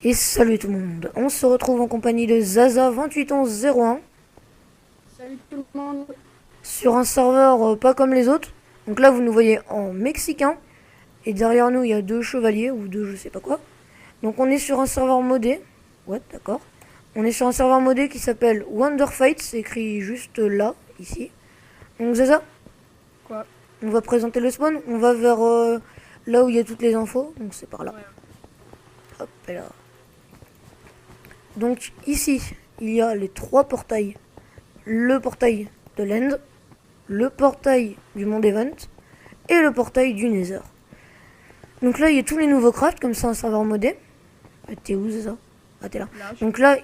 Et salut tout le monde, on se retrouve en compagnie de Zaza281101 Salut tout le monde. sur un serveur pas comme les autres. Donc là vous nous voyez en mexicain et derrière nous il y a deux chevaliers ou deux je sais pas quoi. Donc on est sur un serveur modé. Ouais d'accord. On est sur un serveur modé qui s'appelle Wonderfight, c'est écrit juste là, ici. Donc Zaza, Quoi? on va présenter le spawn, on va vers là où il y a toutes les infos, donc c'est par là. Ouais. Hop là. Donc ici, il y a les trois portails. Le portail de l'End, le portail du monde Event et le portail du Nether. Donc là, il y a tous les nouveaux crafts, comme ça, un serveur modé. T'es où, ça? Ah, t'es là. Donc là,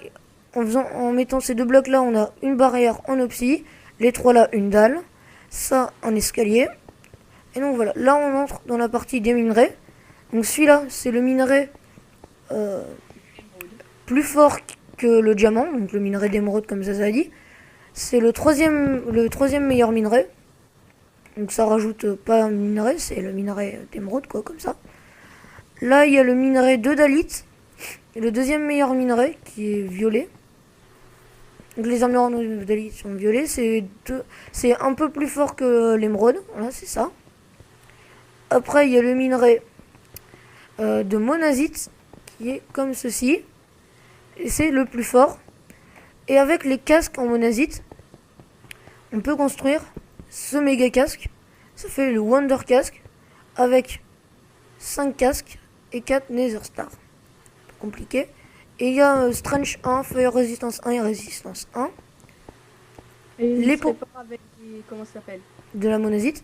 en mettant ces deux blocs-là, on a une barrière en opsie, les trois là, une dalle, ça, un escalier. Et donc voilà, là, on entre dans la partie des minerais. Donc celui-là, c'est le minerai plus fort que le diamant, donc le minerai d'émeraude, comme ça a dit. C'est le troisième meilleur minerai. Donc ça rajoute pas un minerai, c'est le minerai d'émeraude, quoi, comme ça. Là, il y a le minerai de Dalit. Et le deuxième meilleur minerai, qui est violet. Donc les armures de Dalit sont violets. C'est un peu plus fort que l'émeraude. Voilà, c'est ça. Après, il y a le minerai de monazite, qui est comme ceci. Et c'est le plus fort. Et avec les casques en monazite, on peut construire ce méga casque. Ça fait le Wonder Casque avec 5 casques et 4 Nether Stars. Compliqué. Et il y a Strange 1, Fire Resistance 1 et Résistance 1. Et Les il serait pots pas avec les... Comment ça s'appelle? de la monazite.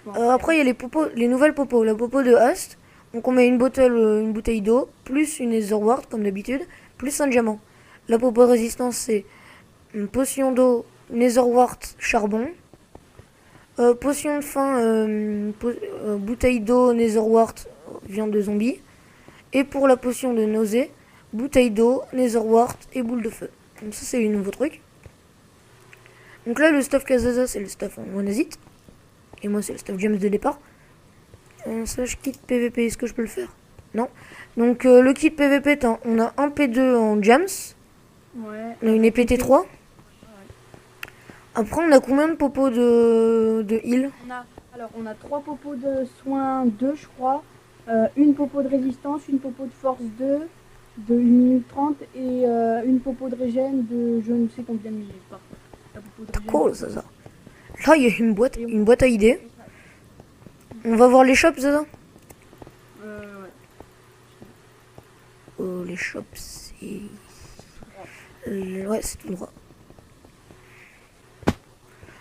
Bon, Après, il y a les nouvelles popos. La popo de Hast. Donc on met une bouteille d'eau, plus une Netherward comme d'habitude, plus un diamant. La popo de résistance, c'est une potion d'eau, Netherward, charbon. Potion de faim, bouteille d'eau, Netherward, viande de zombie. Et pour la potion de nausée, bouteille d'eau, Netherward et boule de feu. Donc ça c'est les nouveaux trucs. Donc là le stuff Kazaza c'est le stuff en monazite. Et moi c'est le stuff James de départ. Slash kit PVP, est-ce que je peux le faire? Non. Donc le kit PVP, on a un P2 en James. Ouais. On a une épée T3. Ouais. Après on a combien de popos de heal? On a 3 popos de soins 2 je crois. Une popo de résistance, une popo de force 2 de 1 minute 30 et une popo de régène de je ne sais combien de minutes. Par contre. La popo de régène, Cool, ça. Là il y a une boîte à idées. On va voir les shops, ça. Ouais. Oh, les shops, c'est... Ouais, c'est tout droit.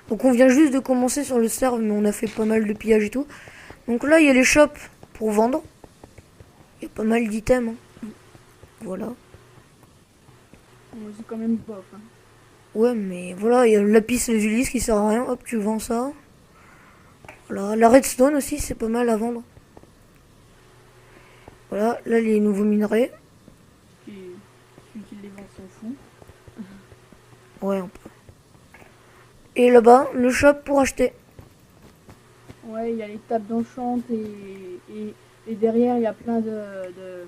Donc on vient juste de commencer sur le serve, mais on a fait pas mal de pillage et tout. Donc là, il y a les shops pour vendre. Il y a pas mal d'items. Hein. Voilà. C'est quand même bof. Hein. Ouais, mais voilà, il y a le lapis lazuli qui sert à rien. Hop, tu vends ça. Voilà, la redstone aussi, c'est pas mal à vendre. Voilà, là, les nouveaux minerais. Celui qui les vend s'en fout. Ouais, un peu. Et là-bas, le shop pour acheter. Ouais, il y a les tables d'enchant et derrière il y a plein de...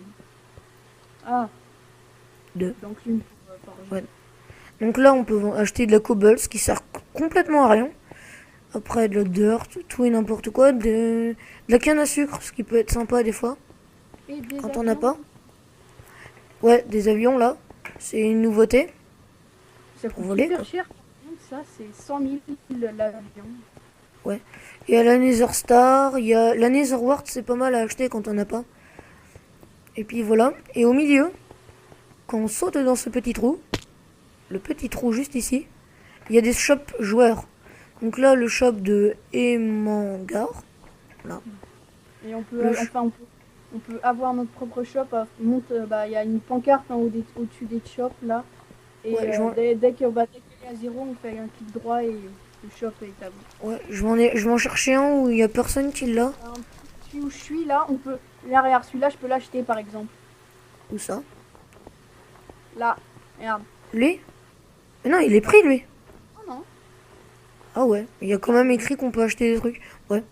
Ah, d'enclumes pour forger. Ouais. Donc là, on peut acheter de la cobble, ce qui sert complètement à rien. Après, de la dirt, tout et n'importe quoi. De la canne à sucre, ce qui peut être sympa des fois. Et des Quand avions. on n'a pas. Ouais, des avions là. C'est une nouveauté. Ça Pour coûte voler, hyper quoi. cher. Ça, c'est 100 000 l'avion. Ouais. Il y a la Nether Star, il y a la Nether Wart, c'est pas mal à acheter quand on n'a pas. Et puis voilà. Et au milieu, quand on saute dans ce petit trou, le petit trou juste ici, il y a des shops joueurs. Donc là, le shop de Emangar. Là. Et on peut, on peut avoir notre propre shop. Il y a une pancarte en haut au-dessus des shops là. Et ouais, dès qu'il est à zéro, on fait un clic droit et le shop est à vous. ouais, je vais en chercher un où il y a personne qui l'a. Celui où je suis là, on peut. Là, regarde, celui-là, je peux l'acheter par exemple. Où ça? Là, regarde. Lui? Mais non, il est pris lui. Oh non. Ah ouais, il y a quand même écrit qu'on peut acheter des trucs. Ouais.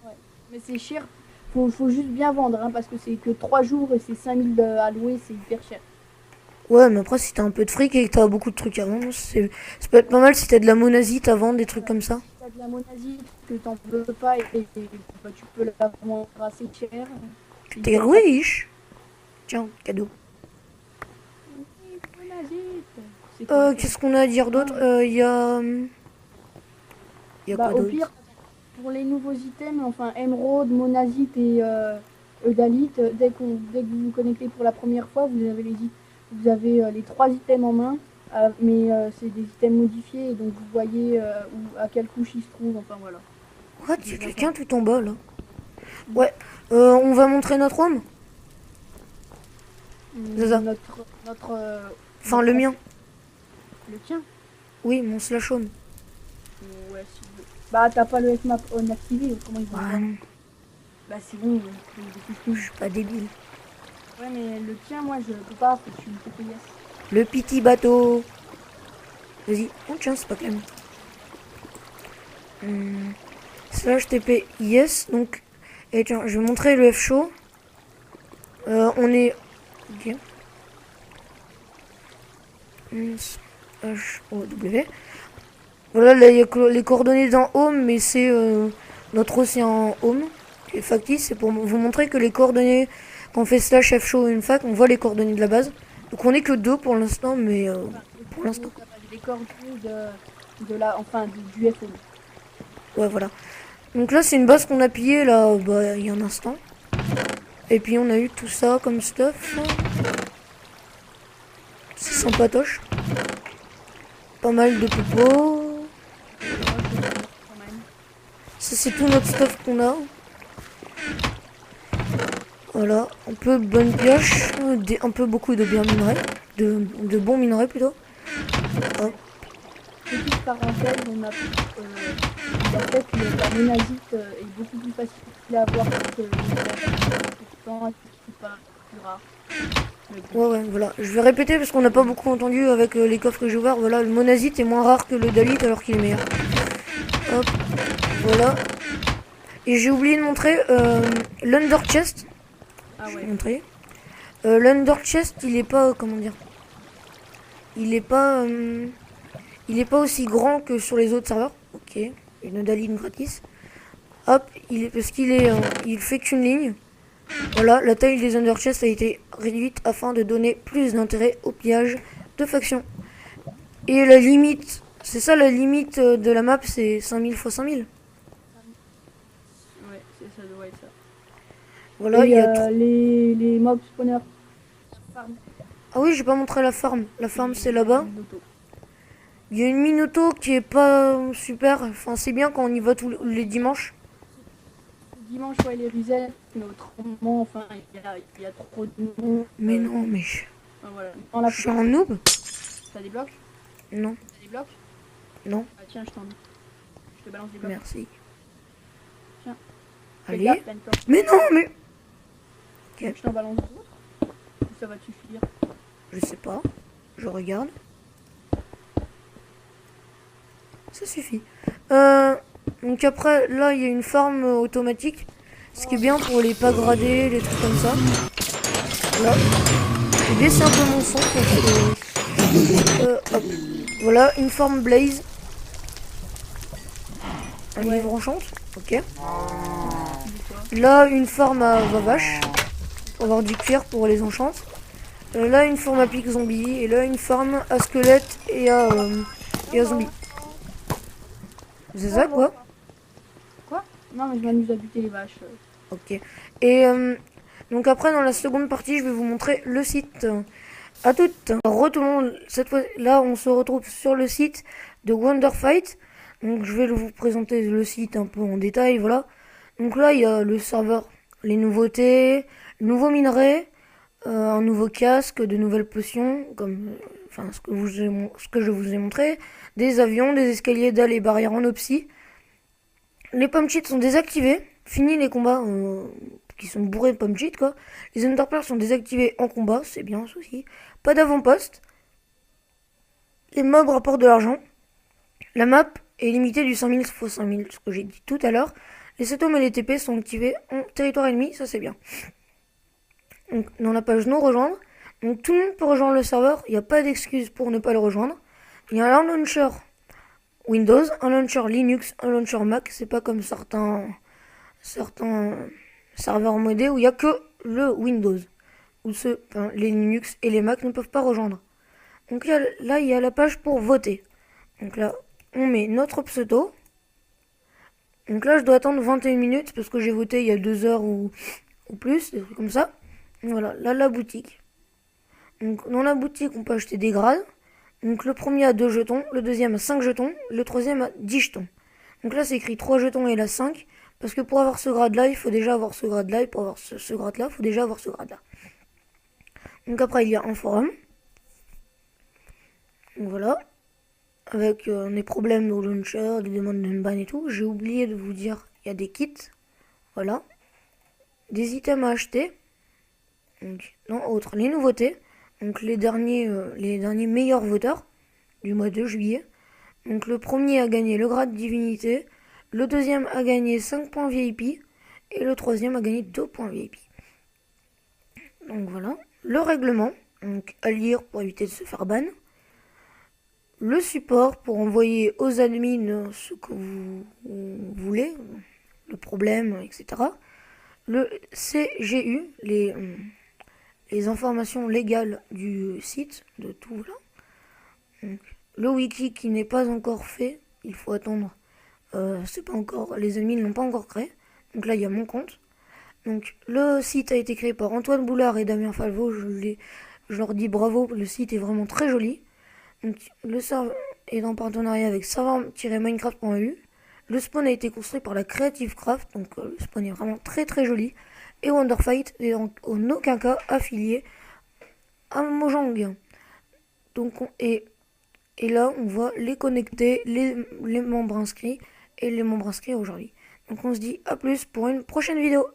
Mais c'est cher. faut juste bien vendre, hein, parce que c'est que 3 jours et c'est 5000 à louer, c'est hyper cher. Ouais, mais après, si t'as un peu de fric et que t'as beaucoup de trucs à vendre, ça peut être pas mal si t'as de la monazite à vendre, des trucs comme ça. Si t'as de la monazite que t'en veux pas bah, tu peux la vendre assez cher. C'est T'es hyper pratique. riche. Tiens, cadeau. Oui, monazite. C'est quoi ça? Qu'est-ce qu'on a à dire d'autre? Y a Bah, quoi au d'autre? pire, pour les nouveaux items, enfin Emerald, Monazite et Eudalite, dès que vous vous connectez pour la première fois, vous avez les 3 items en main, mais c'est des items modifiés, et donc vous voyez à quelle couche ils se trouvent, enfin voilà. What? Y a Des quelqu'un infos. tout en bas, là. Ouais. On va montrer notre home? C'est ça. Enfin, le Notre mien. le tien. Oui, mon slash home. Ouais, si vous- Bah t'as pas le Fmap on activé, comment ils vont Ah voir? non, Bah c'est bon, je suis pas débile. ouais mais le tien moi je peux pas, faut que tu me TPS. Le petit bateau. Vas-y. Oh tiens, c'est pas Clem. Slash TP yes. Donc, et tiens, je vais montrer le F-show. On est... Ok. H-O-W. Voilà, là, il y a les coordonnées dans home, mais c'est notre océan home. Et factice, c'est pour vous montrer que les coordonnées, quand on fait slash F-show une fac, on voit les coordonnées de la base. Donc on est que deux pour l'instant, mais Enfin, les pour coordonnées l'instant. de la base, les coordonnées de la, enfin du FO. Ouais, voilà. Donc là, c'est une base qu'on a pillée là, bah, il y a un instant. Et puis on a eu tout ça comme stuff. C'est sympatoche. Pas mal de popos. Moi je vais le mettre quand même. Ça, c'est tout notre stuff qu'on a. Voilà, un peu de bonnes pioches, un peu beaucoup de bien minerais, de bons minerais plutôt. Hop. Petite parenthèse, en fait la monazite est beaucoup plus facile à avoir que le pourtant c'est pas plus rare. Mais bon. Ouais, ouais, voilà. Je vais répéter parce qu'on n'a pas beaucoup entendu avec les coffres que j'ai ouverts. Voilà, le monazite est moins rare que le dalite alors qu'il est meilleur. Hop, voilà. Et j'ai oublié de montrer l'under chest. Ah Je vais ouais. montrer. L'under chest, il est pas, comment dire, il est pas, il est pas aussi grand que sur les autres serveurs. Ok, une daline gratis. Hop, parce qu'il est, il fait qu'une ligne. Voilà, la taille des underchests a été réduite afin de donner plus d'intérêt au pillage de factions. Et la limite, c'est ça la limite de la map, c'est 5000 x 5000. Ouais, ça doit être ça. Voilà, il Et y a trop... les mobs spawners. Farm. Ah oui, j'ai pas montré la farm. La farm, c'est là-bas. Minotaur. Il y a une Minoto qui est pas super. Enfin, c'est bien quand on y va tous les dimanches. Dimanche, ouais, les resets, mais autrement, enfin, il y a trop de monde. Mais non, mais Enfin, voilà. Dans la je suis un noob. T'as des blocs? Non, T'as des blocs? non, Ah, tiens, je te balance des blocs. merci. Tiens. Fais Allez. gaffe, t'as une torche. Mais non, mais... Je t'en balance d'autres. Ça va te suffire. Je sais pas. Je regarde. Ça suffit. Donc après, là, il y a une farm automatique. Ce qui est bien pour les pas gradés, les trucs comme ça. Voilà. J'ai baissé un peu mon son. Hop. Voilà, une farm blaze. Un livre enchante. Ok. Là, une farm à vavache. Pour avoir du cuir pour les enchantes. Là, une farm à pic zombie. Et là, une farm à squelette et à zombie. C'est ça quoi? Quoi? Non, mais je m'amuse à buter les vaches. Ok. Et donc après, dans la seconde partie, je vais vous montrer le site. À toutes. Re tout le monde. Cette fois, là, on se retrouve sur le site de Wonderfight. Donc, je vais vous présenter le site un peu en détail. Voilà. Donc là, il y a le serveur, les nouveautés, nouveaux minerais, un nouveau casque, de nouvelles potions, comme enfin ce que je vous ai montré, des avions, des escaliers, dalles et barrières en opsie. Les pommes cheats sont désactivés. Fini les combats qui sont bourrés de pommes cheats quoi. Les underplayers sont désactivés en combat, c'est bien ça aussi. Pas d'avant-poste. Les mobs rapportent de l'argent. La map est limitée du 5000 x 5000, ce que j'ai dit tout à l'heure. Les CTOM et les TP sont activés en territoire ennemi, ça c'est bien. Donc dans la page non rejoindre, donc tout le monde peut rejoindre le serveur, il n'y a pas d'excuse pour ne pas le rejoindre. Il y a un launcher Windows, un launcher Linux, un launcher Mac, c'est pas comme certains serveurs modés où il n'y a que le Windows, où les Linux et les Mac ne peuvent pas rejoindre. Donc là, il y a la page pour voter. Donc là, on met notre pseudo. Donc là, je dois attendre 21 minutes parce que j'ai voté il y a 2 heures ou plus, des trucs comme ça. Voilà, là, la boutique. Donc dans la boutique, on peut acheter des grades. Donc le premier a 2 jetons, le deuxième a 5 jetons, le troisième a 10 jetons. Donc là, c'est écrit 3 jetons et là 5. Parce que pour avoir ce grade-là, il faut déjà avoir ce grade-là. Et pour avoir ce grade-là, il faut déjà avoir ce grade-là. Donc après, il y a un forum. Donc voilà. Avec des problèmes de launcher, des demandes d'unban et tout. J'ai oublié de vous dire, il y a des kits. Voilà. Des items à acheter. Donc, non, autres. Les nouveautés. Donc les derniers meilleurs voteurs du mois de juillet. Donc le premier a gagné le grade divinité. Le deuxième a gagné 5 points VIP. Et le troisième a gagné 2 points VIP. Donc voilà. Le règlement. Donc à lire pour éviter de se faire ban. Le support pour envoyer aux admins ce que vous voulez, le problème, etc. Le CGU, les informations légales du site, de tout là. Donc, le wiki qui n'est pas encore fait, il faut attendre. C'est pas encore, les admins ne l'ont pas encore créé. Donc là, il y a mon compte. Donc le site a été créé par Antoine Boulard et Damien Falvo. Je leur dis bravo, le site est vraiment très joli. Donc, le serveur est en partenariat avec serveur-minecraft.eu. Le spawn a été construit par la Creative Craft, donc le spawn est vraiment très très joli. Et Wonderfight n'est en aucun cas affilié à Mojang. Donc et là on voit les connectés, les membres inscrits et les membres inscrits aujourd'hui. Donc on se dit à plus pour une prochaine vidéo.